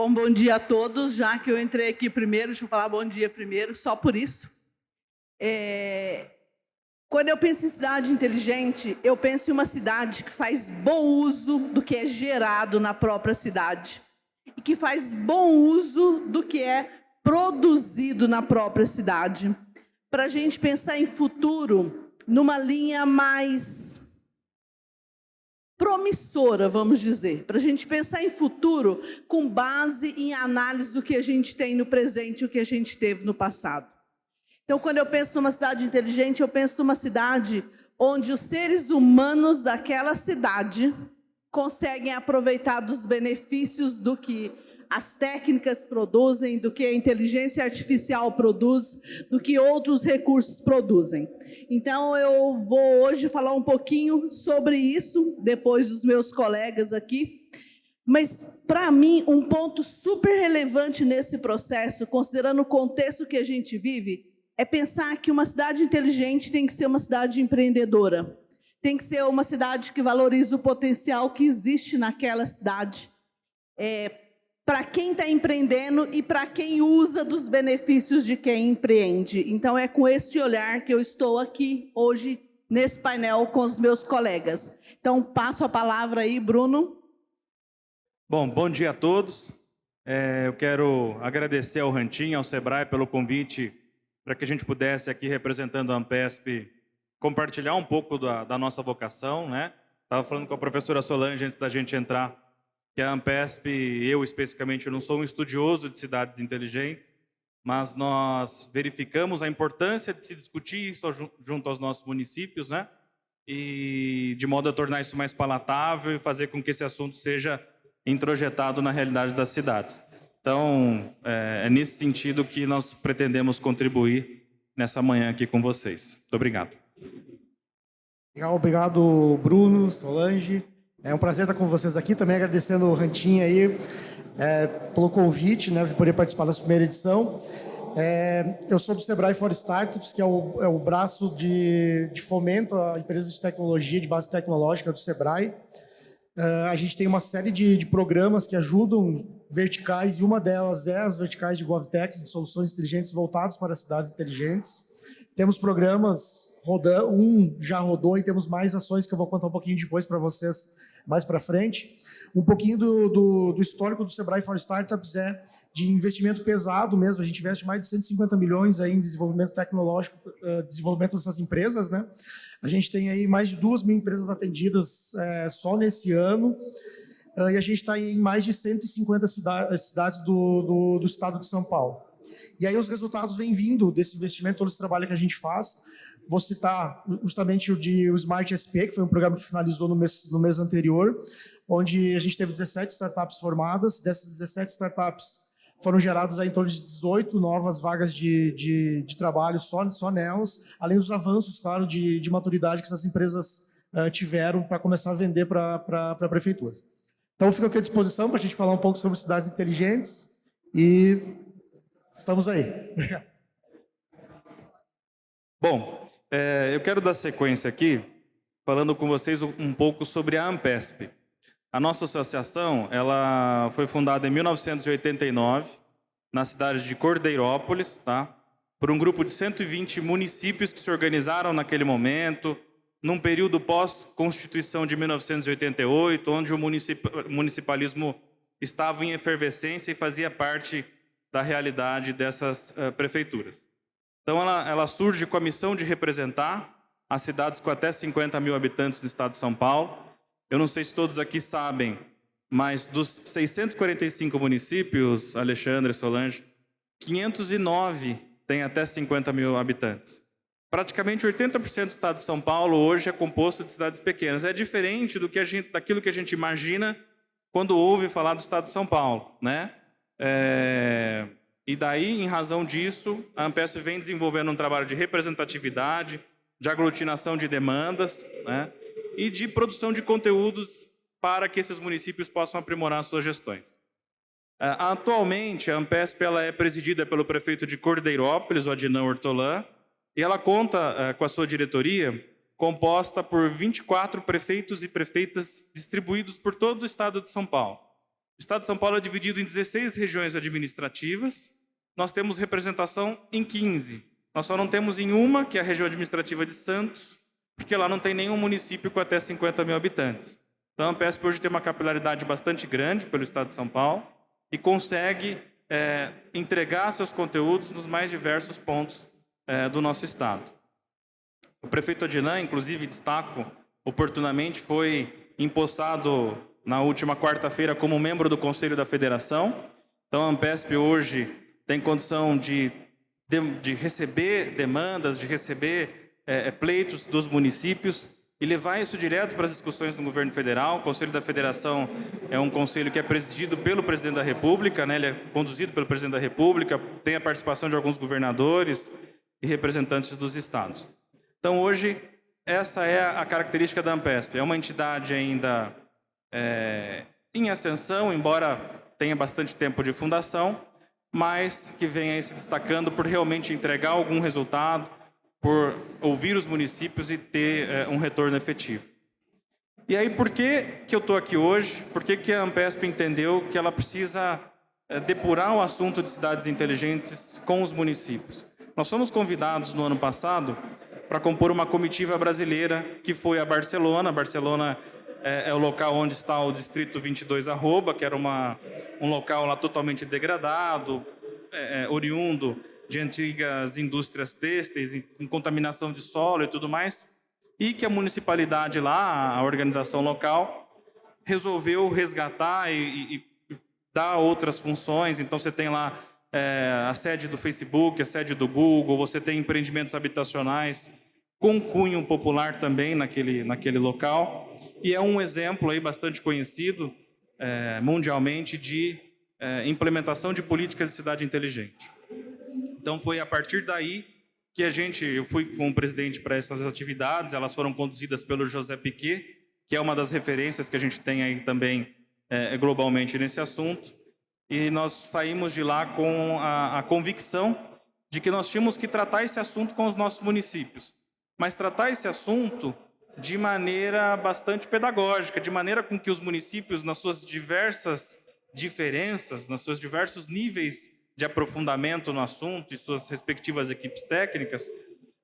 Bom dia a todos. Já que eu entrei aqui primeiro, deixa eu falar bom dia primeiro, só por isso. Quando eu penso em cidade inteligente, eu penso em uma cidade que faz bom uso do que é gerado na própria cidade e que faz bom uso do que é produzido na própria cidade. Para a gente pensar em futuro, numa linha mais promissora, vamos dizer, para a gente pensar em futuro com base em análise do que a gente tem no presente e o que a gente teve no passado. Então, quando eu penso numa cidade inteligente, eu penso numa cidade onde os seres humanos daquela cidade conseguem aproveitar dos benefícios do que as técnicas produzem, do que a inteligência artificial produz, do que outros recursos produzem. Então, eu vou hoje falar um pouquinho sobre isso, depois dos meus colegas aqui. Mas, para mim, um ponto super relevante nesse processo, considerando o contexto que a gente vive, é pensar que uma cidade inteligente tem que ser uma cidade empreendedora. Tem que ser uma cidade que valoriza o potencial que existe naquela cidade. Para quem está empreendendo e para quem usa dos benefícios de quem empreende. Então, é com este olhar que eu estou aqui hoje, nesse painel, com os meus colegas. Então, passo a palavra aí, Bruno. Bom dia a todos. Eu quero agradecer ao Rantin, ao Sebrae, pelo convite para que a gente pudesse aqui, representando a Ampesp, compartilhar um pouco da nossa vocação, né? Estava falando com a professora Solange antes da gente entrar, que a Ampesp, eu especificamente, eu não sou um estudioso de cidades inteligentes, mas nós verificamos a importância de se discutir isso junto aos nossos municípios, né? E de modo a tornar isso mais palatável e fazer com que esse assunto seja introjetado na realidade das cidades. Então, é nesse sentido que nós pretendemos contribuir nessa manhã aqui com vocês. Muito obrigado. Legal, obrigado, Bruno, Solange. É um prazer estar com vocês aqui. Também agradecendo o Rantin aí pelo convite, né, de poder participar dessa primeira edição. Eu sou do Sebrae for Startups, que é o braço de fomento a empresas de tecnologia, de base tecnológica do Sebrae. A gente tem uma série de programas que ajudam verticais, e uma delas é as verticais de GovTech, de soluções inteligentes voltadas para cidades inteligentes. Temos programas rodando, já rodou, e temos mais ações que eu vou contar um pouquinho depois para vocês mais para frente. Um pouquinho do histórico do Sebrae for Startups é de investimento pesado mesmo. A gente investe mais de 150 milhões aí em desenvolvimento tecnológico, desenvolvimento dessas empresas, né? A gente tem aí mais de 2.000 empresas atendidas só nesse ano, e a gente está em mais de 150 cidades do estado de São Paulo. E aí os resultados vêm vindo desse investimento, todo esse trabalho que a gente faz. Vou citar justamente o Smart SP, que foi um programa que finalizou no mês anterior, onde a gente teve 17 startups formadas. Dessas 17 startups foram geradas aí em torno de 18 novas vagas de trabalho só nelas, além dos avanços, claro, de maturidade que essas empresas tiveram para começar a vender para prefeituras. Então, fico aqui à disposição para a gente falar um pouco sobre cidades inteligentes e estamos aí. Bom, eu quero dar sequência aqui, falando com vocês um pouco sobre a Ampesp. A nossa associação ela foi fundada em 1989, na cidade de Cordeirópolis, tá? Por um grupo de 120 municípios que se organizaram naquele momento, num período pós-Constituição de 1988, onde o municipalismo estava em efervescência e fazia parte da realidade dessas prefeituras. Então, ela surge com a missão de representar as cidades com até 50 mil habitantes do estado de São Paulo. Eu não sei se todos aqui sabem, mas dos 645 municípios, Alexandre, Solange, 509 têm até 50 mil habitantes. Praticamente 80% do estado de São Paulo hoje é composto de cidades pequenas. É diferente daquilo que a gente imagina quando ouve falar do estado de São Paulo, né? E daí, em razão disso, a Ampesp vem desenvolvendo um trabalho de representatividade, de aglutinação de demandas, né? E de produção de conteúdos para que esses municípios possam aprimorar suas gestões. Atualmente, a Ampesp ela é presidida pelo prefeito de Cordeirópolis, o Adnan Hortolã, e ela conta com a sua diretoria, composta por 24 prefeitos e prefeitas distribuídos por todo o estado de São Paulo. O Estado de São Paulo é dividido em 16 regiões administrativas, nós temos representação em 15. Nós só não temos em uma, que é a região administrativa de Santos, porque lá não tem nenhum município com até 50 mil habitantes. Então, a Ampesp hoje tem uma capilaridade bastante grande pelo Estado de São Paulo e consegue entregar seus conteúdos nos mais diversos pontos do nosso Estado. O prefeito Odilon, inclusive, destaco, oportunamente foi empossado na última quarta-feira como membro do Conselho da Federação. Então, a Ampesp hoje tem condição de receber demandas, de receber pleitos dos municípios e levar isso direto para as discussões no governo federal. O Conselho da Federação é um conselho que é presidido pelo presidente da República, né? Ele é conduzido pelo presidente da República, tem a participação de alguns governadores e representantes dos estados. Então, hoje, essa é a característica da Ampesp. É uma entidade ainda em ascensão, embora tenha bastante tempo de fundação, mas que vem aí se destacando por realmente entregar algum resultado, por ouvir os municípios e ter um retorno efetivo. E aí, por que eu estou aqui hoje? Por que a Ampesp entendeu que ela precisa depurar o assunto de cidades inteligentes com os municípios? Nós fomos convidados no ano passado para compor uma comitiva brasileira que foi a Barcelona. Barcelona é o local onde está o Distrito 22 Arroba, que era um local lá totalmente degradado, oriundo de antigas indústrias têxteis, em contaminação de solo e tudo mais, e que a municipalidade lá, a organização local, resolveu resgatar e dar outras funções. Então, você tem lá a sede do Facebook, a sede do Google, você tem empreendimentos habitacionais com cunho popular também naquele local, e é um exemplo aí bastante conhecido mundialmente de implementação de políticas de cidade inteligente. Então, foi a partir daí que eu fui com o presidente para essas atividades. Elas foram conduzidas pelo José Piquet, que é uma das referências que a gente tem aí também globalmente nesse assunto. E nós saímos de lá com a convicção de que nós tínhamos que tratar esse assunto com os nossos municípios, mas tratar esse assunto de maneira bastante pedagógica, de maneira com que os municípios, nas suas diversas diferenças, nos seus diversos níveis de aprofundamento no assunto e suas respectivas equipes técnicas,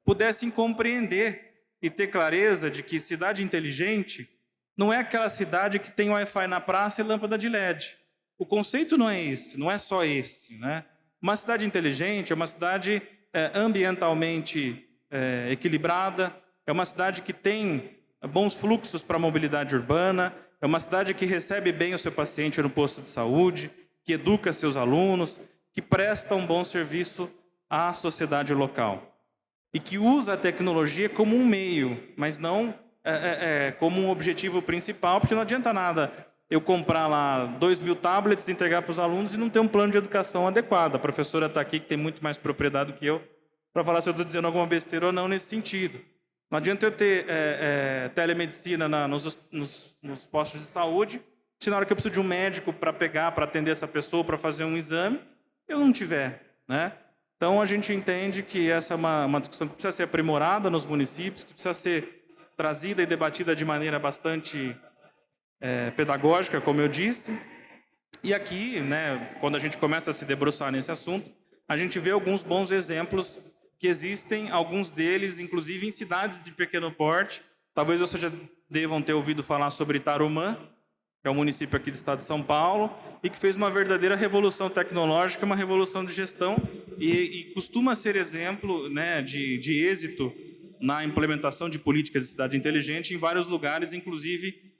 pudessem compreender e ter clareza de que cidade inteligente não é aquela cidade que tem Wi-Fi na praça e lâmpada de LED. O conceito não é esse, não é só esse, né? Uma cidade inteligente é uma cidade ambientalmente equilibrada, é uma cidade que tem bons fluxos para a mobilidade urbana, é uma cidade que recebe bem o seu paciente no posto de saúde, que educa seus alunos, que presta um bom serviço à sociedade local e que usa a tecnologia como um meio, mas não como um objetivo principal, porque não adianta nada eu comprar lá 2.000 tablets, entregar para os alunos e não ter um plano de educação adequado. A professora está aqui, que tem muito mais propriedade do que eu, para falar se eu estou dizendo alguma besteira ou não nesse sentido. Não adianta eu ter telemedicina nos postos de saúde, se na hora que eu preciso de um médico para atender essa pessoa, para fazer um exame, eu não tiver, né? Então, a gente entende que essa é uma discussão que precisa ser aprimorada nos municípios, que precisa ser trazida e debatida de maneira bastante pedagógica, como eu disse. E aqui, né, quando a gente começa a se debruçar nesse assunto, a gente vê alguns bons exemplos que existem, alguns deles, inclusive, em cidades de pequeno porte. Talvez vocês já devam ter ouvido falar sobre Tarumã, que é um município aqui do estado de São Paulo, e que fez uma verdadeira revolução tecnológica, uma revolução de gestão, e costuma ser exemplo, né, de êxito na implementação de políticas de cidade inteligente em vários lugares, inclusive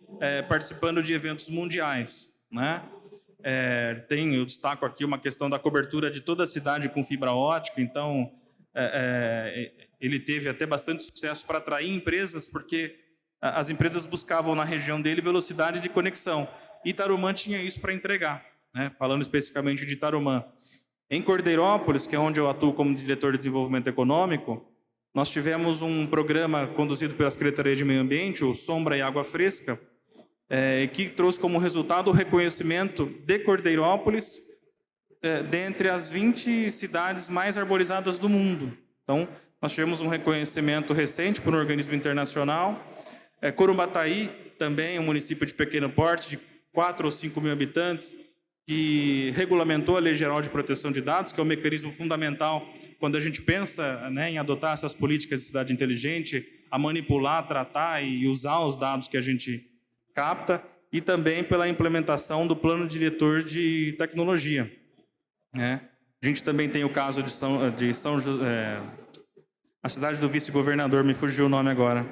participando de eventos mundiais, né? Eu destaco aqui uma questão da cobertura de toda a cidade com fibra ótica. Então, ele teve até bastante sucesso para atrair empresas, porque as empresas buscavam na região dele velocidade de conexão. E Tarumã tinha isso para entregar, né? Falando especificamente de Tarumã. Em Cordeirópolis, que é onde eu atuo como diretor de desenvolvimento econômico, nós tivemos um programa conduzido pela Secretaria de Meio Ambiente, o Sombra e Água Fresca, que trouxe como resultado o reconhecimento de Cordeirópolis dentre as 20 cidades mais arborizadas do mundo. Então, nós tivemos um reconhecimento recente por um organismo internacional. Corumbataí, também um município de pequeno porte, de 4 ou 5 mil habitantes, que regulamentou a Lei Geral de Proteção de Dados, que é um mecanismo fundamental quando a gente pensa, né, em adotar essas políticas de cidade inteligente, a manipular, tratar e usar os dados que a gente capta, e também pela implementação do Plano Diretor de Tecnologia, né? A gente também tem o caso de São José, a cidade do vice-governador, me fugiu o nome agora,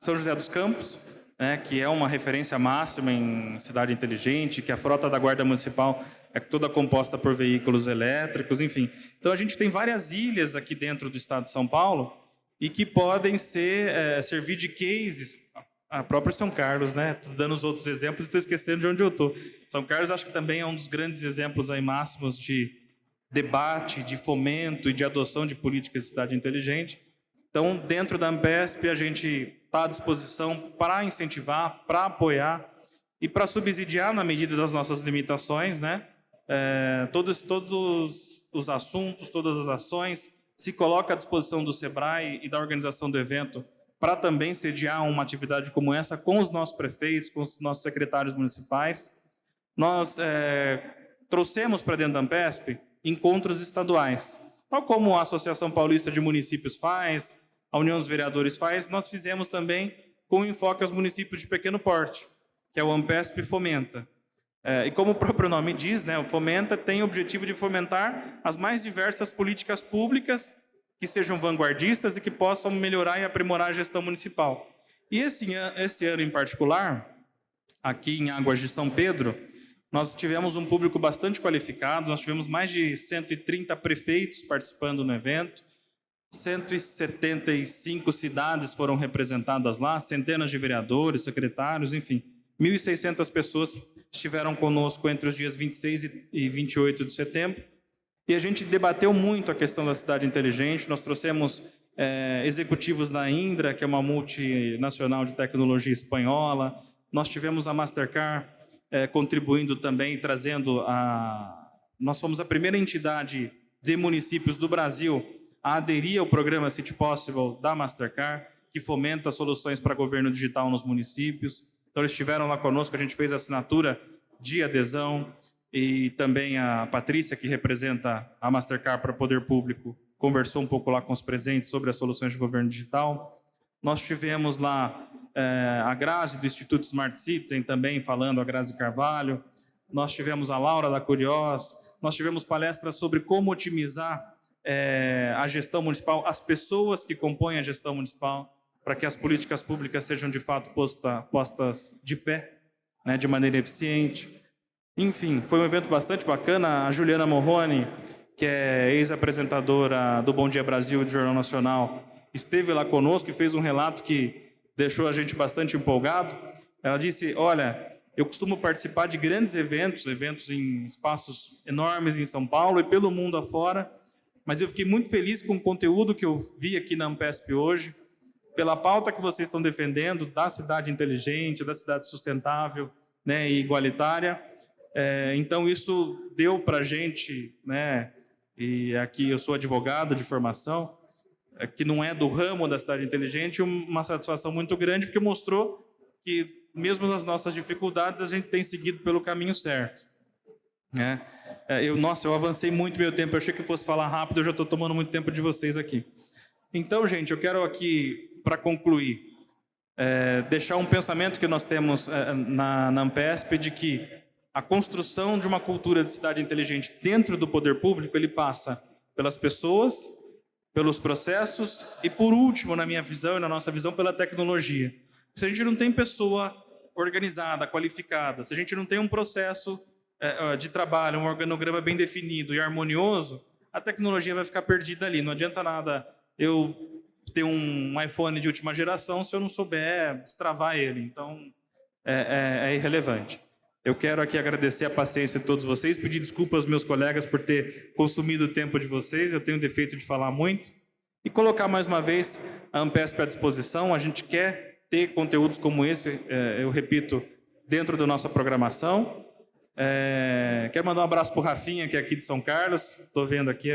São José dos Campos, né, que é uma referência máxima em cidade inteligente, que a frota da Guarda Municipal é toda composta por veículos elétricos, enfim. Então, a gente tem várias ilhas aqui dentro do estado de São Paulo e que podem servir de cases. A própria São Carlos, né? Estou dando os outros exemplos e estou esquecendo de onde eu estou. São Carlos, acho que também é um dos grandes exemplos aí máximos de debate, de fomento e de adoção de políticas de cidade inteligente. Então, dentro da Ampesp, a gente está à disposição para incentivar, para apoiar e para subsidiar na medida das nossas limitações, né? Todos os assuntos, todas as ações, se coloca à disposição do SEBRAE e da organização do evento para também sediar uma atividade como essa com os nossos prefeitos, com os nossos secretários municipais. Nós trouxemos para dentro da Ampesp encontros estaduais, tal como a Associação Paulista de Municípios faz, a União dos Vereadores faz, nós fizemos também com enfoque aos municípios de pequeno porte, que é o Ampesp Fomenta. E como o próprio nome diz, né, o Fomenta tem o objetivo de fomentar as mais diversas políticas públicas que sejam vanguardistas e que possam melhorar e aprimorar a gestão municipal. E esse ano em particular, aqui em Águas de São Pedro, nós tivemos um público bastante qualificado, nós tivemos mais de 130 prefeitos participando no evento, 175 cidades foram representadas lá, centenas de vereadores, secretários, enfim, 1.600 pessoas estiveram conosco entre os dias 26 e 28 de setembro, e a gente debateu muito a questão da cidade inteligente. Nós trouxemos executivos da Indra, que é uma multinacional de tecnologia espanhola, nós tivemos a Mastercard contribuindo também, trazendo nós fomos a primeira entidade de municípios do Brasil a aderir ao programa City Possible da Mastercard, que fomenta soluções para governo digital nos municípios. Então, eles estiveram lá conosco, a gente fez a assinatura de adesão, e também a Patrícia, que representa a Mastercard para o Poder Público, conversou um pouco lá com os presentes sobre as soluções de governo digital. Nós tivemos lá a Grazi, do Instituto Smart Citizen, também falando, a Grazi Carvalho. Nós tivemos a Laura da Curiós. Nós tivemos palestras sobre como otimizar a gestão municipal, as pessoas que compõem a gestão municipal, para que as políticas públicas sejam, de fato, postas de pé, né, de maneira eficiente. Enfim, foi um evento bastante bacana. A Juliana Morrone, que é ex-apresentadora do Bom Dia Brasil e do Jornal Nacional, esteve lá conosco e fez um relato que deixou a gente bastante empolgado. Ela disse, olha, eu costumo participar de grandes eventos em espaços enormes em São Paulo e pelo mundo afora, mas eu fiquei muito feliz com o conteúdo que eu vi aqui na Ampesp hoje, pela pauta que vocês estão defendendo da cidade inteligente, da cidade sustentável, né, e igualitária. Então, isso deu para a gente, né, e aqui eu sou advogado de formação, que não é do ramo da cidade inteligente, uma satisfação muito grande, porque mostrou que, mesmo nas nossas dificuldades, a gente tem seguido pelo caminho certo, né? Eu avancei muito meu tempo, eu achei que eu fosse falar rápido, eu já estou tomando muito tempo de vocês aqui. Então, gente, eu quero aqui, para concluir, deixar um pensamento que nós temos na Ampesp, de que a construção de uma cultura de cidade inteligente dentro do poder público, ele passa pelas pessoas, pelos processos e, por último, na minha visão e na nossa visão, pela tecnologia. Se a gente não tem pessoa organizada, qualificada, se a gente não tem um processo de trabalho, um organograma bem definido e harmonioso, a tecnologia vai ficar perdida ali. Não adianta nada eu ter um iPhone de última geração se eu não souber destravar ele. Então, é irrelevante. Eu quero aqui agradecer a paciência de todos vocês, pedir desculpas aos meus colegas por ter consumido o tempo de vocês, eu tenho o defeito de falar muito, e colocar mais uma vez a Ampesp à disposição. A gente quer ter conteúdos como esse, eu repito, dentro da nossa programação. Quero mandar um abraço para o Rafinha, que é aqui de São Carlos, estou vendo aqui,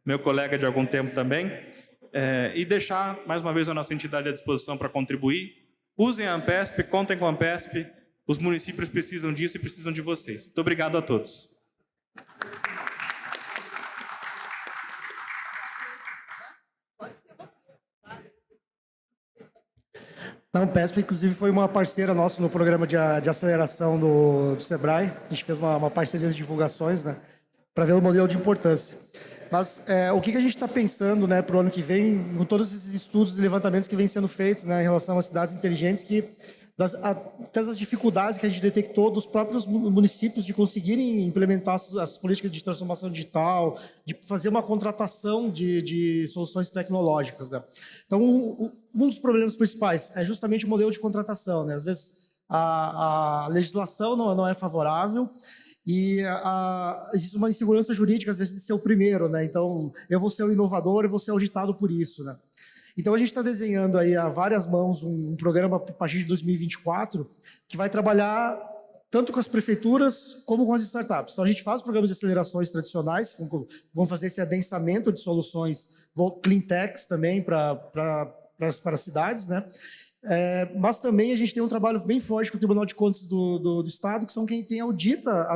meu colega de algum tempo também, e deixar mais uma vez a nossa entidade à disposição para contribuir. Usem a Ampesp, contem com a Ampesp, Os municípios precisam disso e precisam de vocês. Muito obrigado a todos. A Ampesp, inclusive, foi uma parceira nossa no programa de aceleração do Sebrae. A gente fez uma parceria de divulgações, né, para ver o modelo de importância. Mas o que a gente está pensando, né, para o ano que vem, com todos esses estudos e levantamentos que vêm sendo feitos, né, em relação às cidades inteligentes, até as dificuldades que a gente detectou dos próprios municípios de conseguirem implementar as políticas de transformação digital, de fazer uma contratação de soluções tecnológicas, né? Então, um dos problemas principais é justamente o modelo de contratação, né? Às vezes, a legislação não é favorável e existe uma insegurança jurídica, às vezes, de ser o primeiro, né? Então, eu vou ser o inovador e vou ser auditado por isso, né? Então, a gente está desenhando aí a várias mãos um programa a partir de 2024 que vai trabalhar tanto com as prefeituras como com as startups. Então, a gente faz programas de acelerações tradicionais, vamos fazer esse adensamento de soluções, clean techs também para as cidades, né? Mas também a gente tem um trabalho bem forte com o Tribunal de Contas do Estado, que são quem audita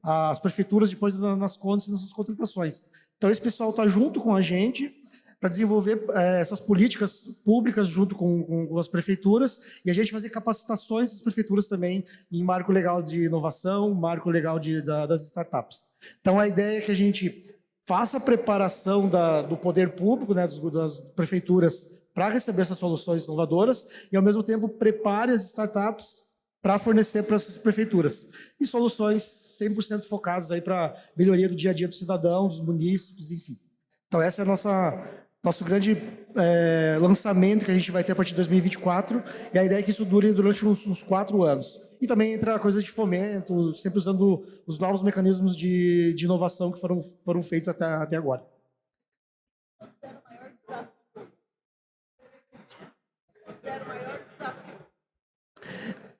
as prefeituras depois nas contas e nas suas contratações. Então, esse pessoal está junto com a gente para desenvolver essas políticas públicas junto com as prefeituras e a gente fazer capacitações das prefeituras também em marco legal de inovação, marco legal das startups. Então, a ideia é que a gente faça a preparação do poder público, né, das prefeituras, para receber essas soluções inovadoras e, ao mesmo tempo, prepare as startups para fornecer para as prefeituras. E soluções 100% focadas aí para melhoria do dia a dia do cidadão, dos munícipes, enfim. Então, essa é a nosso grande lançamento que a gente vai ter a partir de 2024, e a ideia é que isso dure durante uns 4 anos. E também entra coisas de fomento, sempre usando os novos mecanismos de inovação que foram feitos até agora.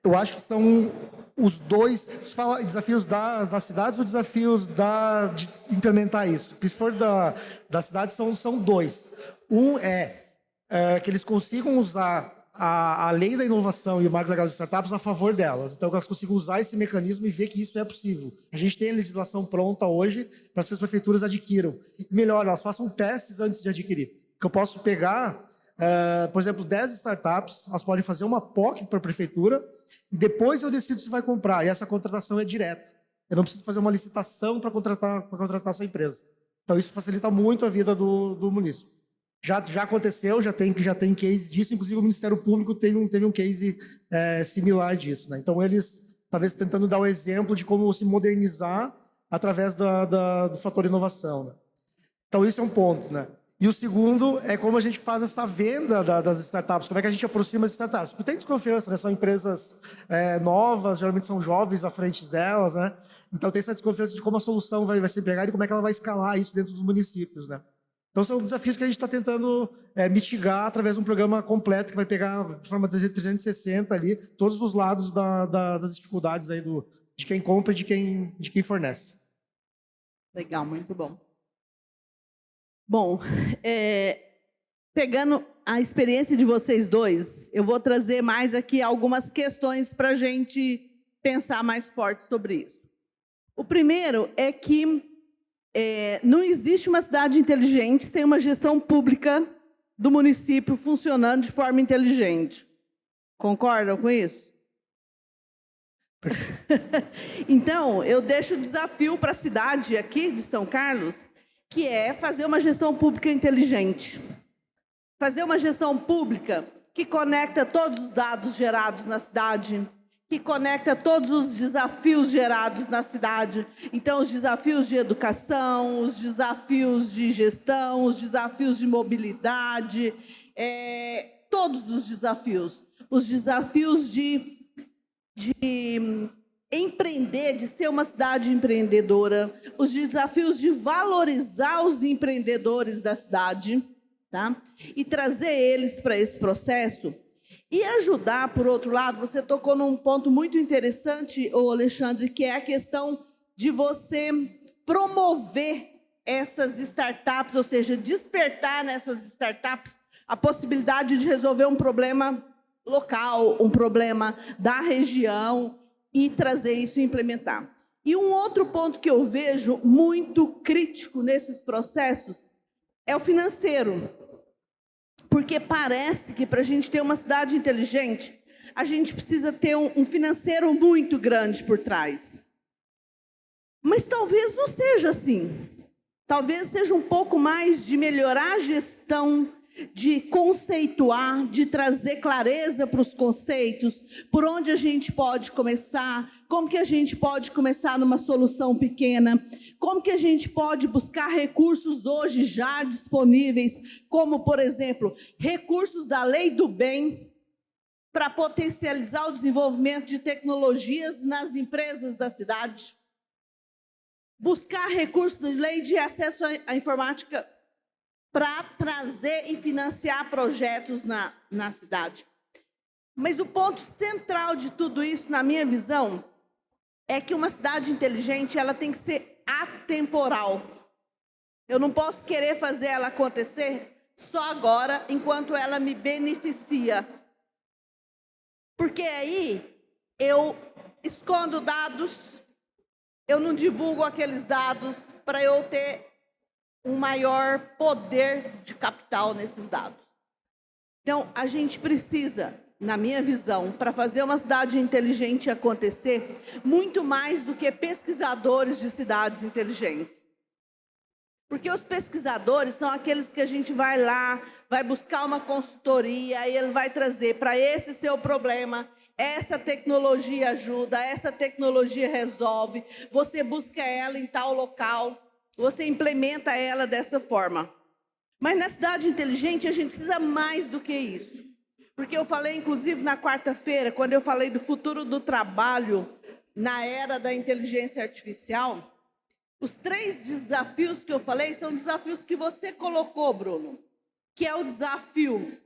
Eu acho que são os dois. Você fala desafios das cidades ou desafios de implementar isso? Se for das cidades, são dois. Um é que eles consigam usar a lei da inovação e o marco legal das startups a favor delas. Então, que elas consigam usar esse mecanismo e ver que isso é possível. A gente tem a legislação pronta hoje para que as prefeituras adquiram. Melhor, elas façam testes antes de adquirir. Que eu posso pegar, por exemplo, 10 startups, elas podem fazer uma POC para a prefeitura e depois eu decido se vai comprar. E essa contratação é direta. Eu não preciso fazer uma licitação para contratar essa empresa. Então, isso facilita muito a vida do município. Já aconteceu, já tem case disso, inclusive o Ministério Público teve um case similar disso, né? Então, eles, talvez, tentando dar o exemplo de como se modernizar através do fator inovação, né? Então, isso é um ponto, né? E o segundo é como a gente faz essa venda das startups, como é que a gente aproxima as startups. Porque tem desconfiança, né? São empresas novas, geralmente são jovens à frente delas, né? Então, tem essa desconfiança de como a solução vai ser empregada e como é que ela vai escalar isso dentro dos municípios, né? Então, são desafios que a gente está tentando mitigar através de um programa completo que vai pegar de forma 360 ali todos os lados das dificuldades aí de quem compra e de quem fornece. Legal, muito bom. Bom, pegando a experiência de vocês dois, eu vou trazer mais aqui algumas questões para a gente pensar mais forte sobre isso. O primeiro é que não existe uma cidade inteligente sem uma gestão pública do município funcionando de forma inteligente. Concordam com isso? Então, eu deixo o desafio para a cidade aqui de São Carlos, que é fazer uma gestão pública inteligente. Fazer uma gestão pública que conecta todos os dados gerados na cidade, que conecta todos os desafios gerados na cidade. Então, os desafios de educação, os desafios de gestão, os desafios de mobilidade, todos os desafios de empreender, de ser uma cidade empreendedora, os desafios de valorizar os empreendedores da cidade, tá? E trazer eles para esse processo. E ajudar, por outro lado, você tocou num ponto muito interessante, Alexandre, que é a questão de você promover essas startups, ou seja, despertar nessas startups a possibilidade de resolver um problema local, um problema da região e trazer isso e implementar. E um outro ponto que eu vejo muito crítico nesses processos é o financeiro. Porque parece que para a gente ter uma cidade inteligente, a gente precisa ter um financeiro muito grande por trás. Mas talvez não seja assim. Talvez seja um pouco mais de melhorar a gestão, de conceituar, de trazer clareza para os conceitos, por onde a gente pode começar, como que a gente pode começar numa solução pequena, como que a gente pode buscar recursos hoje já disponíveis, como, por exemplo, recursos da Lei do Bem, para potencializar o desenvolvimento de tecnologias nas empresas da cidade, buscar recursos da Lei de Acesso à Informática para trazer e financiar projetos na cidade. Mas o ponto central de tudo isso, na minha visão, é que uma cidade inteligente ela tem que ser atemporal. Eu não posso querer fazer ela acontecer só agora, enquanto ela me beneficia. Porque aí eu escondo dados, eu não divulgo aqueles dados para eu ter um maior poder de capital nesses dados. Então, a gente precisa, na minha visão, para fazer uma cidade inteligente acontecer, muito mais do que pesquisadores de cidades inteligentes. Porque os pesquisadores são aqueles que a gente vai lá, vai buscar uma consultoria e ele vai trazer para esse seu problema, essa tecnologia ajuda, essa tecnologia resolve, você busca ela em tal local, você implementa ela dessa forma. Mas na cidade inteligente a gente precisa mais do que isso. Porque eu falei, inclusive, na quarta-feira, quando eu falei do futuro do trabalho na era da inteligência artificial, os 3 desafios que eu falei são desafios que você colocou, Bruno, que é o desafio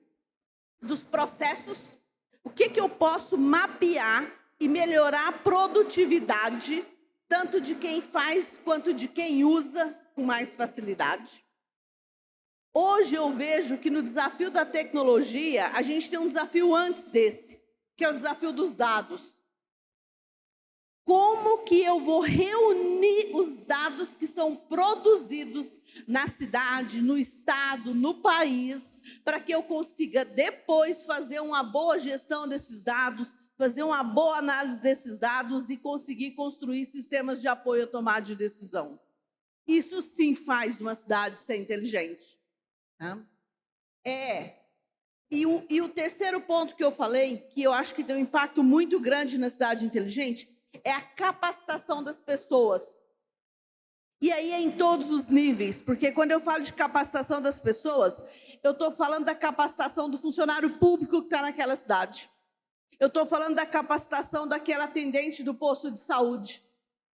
dos processos, o que eu posso mapear e melhorar a produtividade, tanto de quem faz quanto de quem usa com mais facilidade. Hoje eu vejo que no desafio da tecnologia, a gente tem um desafio antes desse, que é o desafio dos dados. Como que eu vou reunir os dados que são produzidos na cidade, no estado, no país, para que eu consiga depois fazer uma boa gestão desses dados, fazer uma boa análise desses dados e conseguir construir sistemas de apoio à tomada de decisão. Isso sim faz uma cidade ser inteligente. Tá? E o terceiro ponto que eu falei, que eu acho que tem um impacto muito grande na cidade inteligente, é a capacitação das pessoas. E aí é em todos os níveis, porque quando eu falo de capacitação das pessoas, eu estou falando da capacitação do funcionário público que está naquela cidade. Eu estou falando da capacitação daquele atendente do posto de saúde.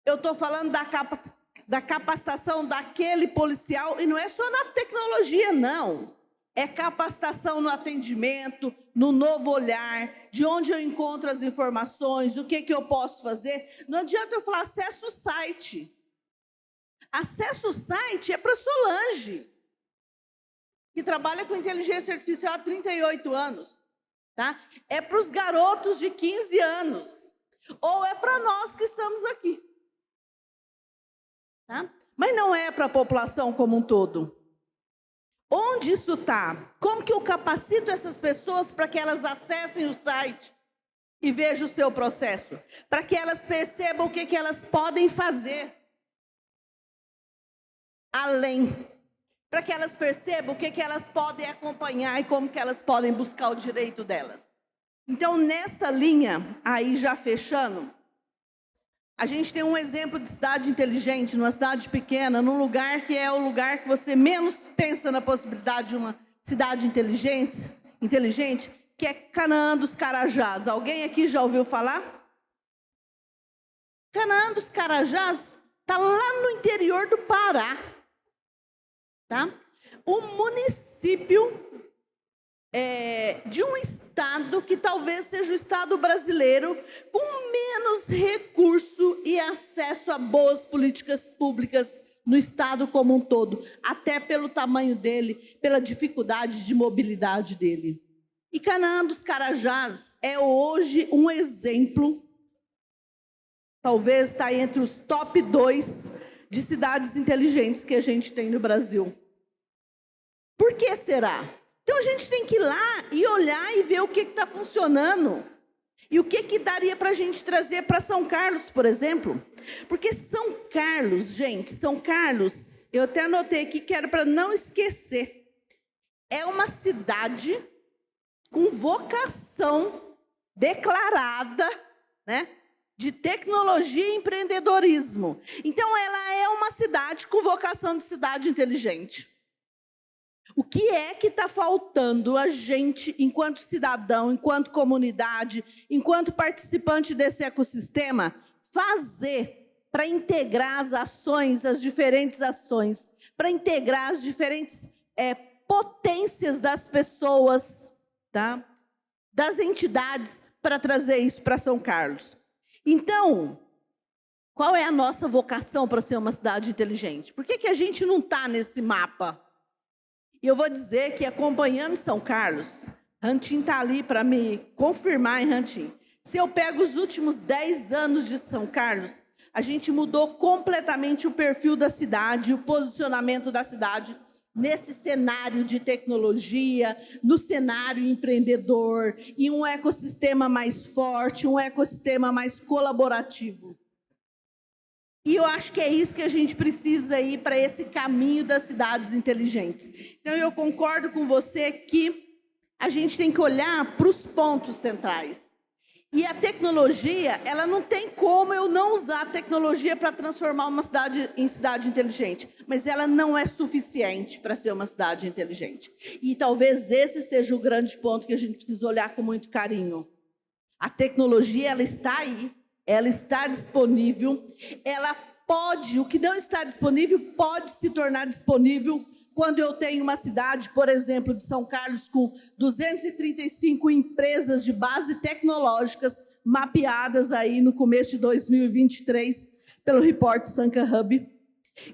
Eu estou falando da capacitação daquele policial, e não é só na tecnologia, não. É capacitação no atendimento, no novo olhar, de onde eu encontro as informações, o que eu posso fazer. Não adianta eu falar acesso ao site. Acesso ao site é para Solange, que trabalha com inteligência artificial há 38 anos. Tá? É para os garotos de 15 anos. Ou é para nós que estamos aqui. Tá? Mas não é para a população como um todo. Onde isso está? Como que eu capacito essas pessoas para que elas acessem o site e vejam o seu processo? Para que elas percebam o que elas podem fazer além. Para que elas percebam o que elas podem acompanhar e como que elas podem buscar o direito delas. Então, nessa linha, aí já fechando, a gente tem um exemplo de cidade inteligente, numa cidade pequena, num lugar que é o lugar que você menos pensa na possibilidade de uma cidade inteligente, que é Canaã dos Carajás. Alguém aqui já ouviu falar? Canaã dos Carajás está lá no interior do Pará. Tá? Um município de um estado que talvez seja o estado brasileiro com menos recurso e acesso a boas políticas públicas no estado como um todo, até pelo tamanho dele, pela dificuldade de mobilidade dele. E Canaã dos Carajás é hoje um exemplo, talvez está entre os top 2 de cidades inteligentes que a gente tem no Brasil. Por que será? Então a gente tem que ir lá e olhar e ver o que está funcionando. E o que daria para a gente trazer para São Carlos, por exemplo? Porque São Carlos, gente, São Carlos, eu até anotei aqui que era para não esquecer, é uma cidade com vocação declarada, né, de tecnologia e empreendedorismo. Então, ela é uma cidade com vocação de cidade inteligente. O que é que está faltando a gente, enquanto cidadão, enquanto comunidade, enquanto participante desse ecossistema, fazer para integrar as ações, as diferentes ações, para integrar as diferentes potências das pessoas, tá? Das entidades, para trazer isso para São Carlos? Então, qual é a nossa vocação para ser uma cidade inteligente? Por que a gente não está nesse mapa? E eu vou dizer que, acompanhando São Carlos, Rantim está ali para me confirmar, hein, Rantim? Se eu pego os últimos 10 anos de São Carlos, a gente mudou completamente o perfil da cidade, o posicionamento da cidade nesse cenário de tecnologia, no cenário empreendedor, e um ecossistema mais forte, um ecossistema mais colaborativo. E eu acho que é isso que a gente precisa ir para esse caminho das cidades inteligentes. Então, eu concordo com você que a gente tem que olhar para os pontos centrais. E a tecnologia, ela não tem como eu não usar a tecnologia para transformar uma cidade em cidade inteligente. Mas ela não é suficiente para ser uma cidade inteligente. E talvez esse seja o grande ponto que a gente precisa olhar com muito carinho. A tecnologia, ela está aí. Ela está disponível, ela pode, o que não está disponível, pode se tornar disponível quando eu tenho uma cidade, por exemplo, de São Carlos, com 235 empresas de base tecnológicas mapeadas aí no começo de 2023 pelo Report Sanca Hub.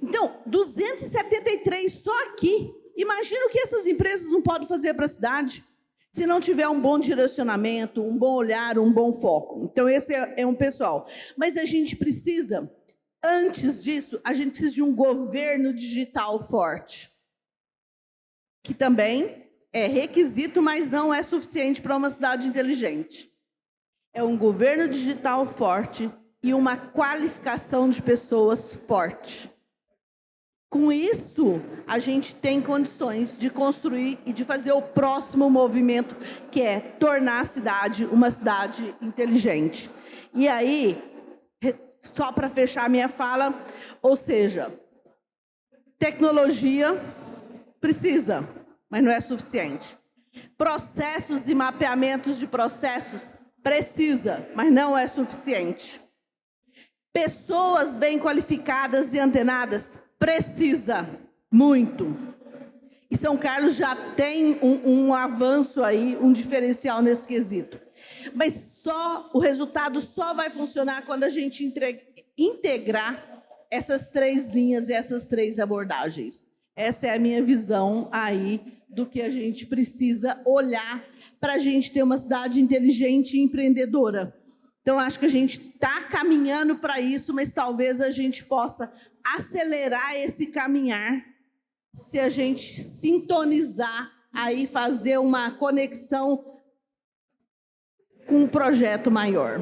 Então, 273 só aqui. Imagina o que essas empresas não podem fazer para a cidade, se não tiver um bom direcionamento, um bom olhar, um bom foco. Então, esse é um pessoal. Mas a gente precisa, antes disso, a gente precisa de um governo digital forte, que também é requisito, mas não é suficiente para uma cidade inteligente. É um governo digital forte e uma qualificação de pessoas forte. Com isso, a gente tem condições de construir e de fazer o próximo movimento, que é tornar a cidade uma cidade inteligente. E aí, só para fechar a minha fala, ou seja, tecnologia precisa, mas não é suficiente. Processos e mapeamentos de processos precisa, mas não é suficiente. Pessoas bem qualificadas e antenadas precisa muito. E São Carlos já tem um avanço aí, um diferencial nesse quesito. Mas o resultado só vai funcionar quando a gente integrar essas 3 linhas e essas 3 abordagens. Essa é a minha visão aí do que a gente precisa olhar para a gente ter uma cidade inteligente e empreendedora. Então, acho que a gente está caminhando para isso, mas talvez a gente possa acelerar esse caminhar se a gente sintonizar aí, fazer uma conexão com um projeto maior.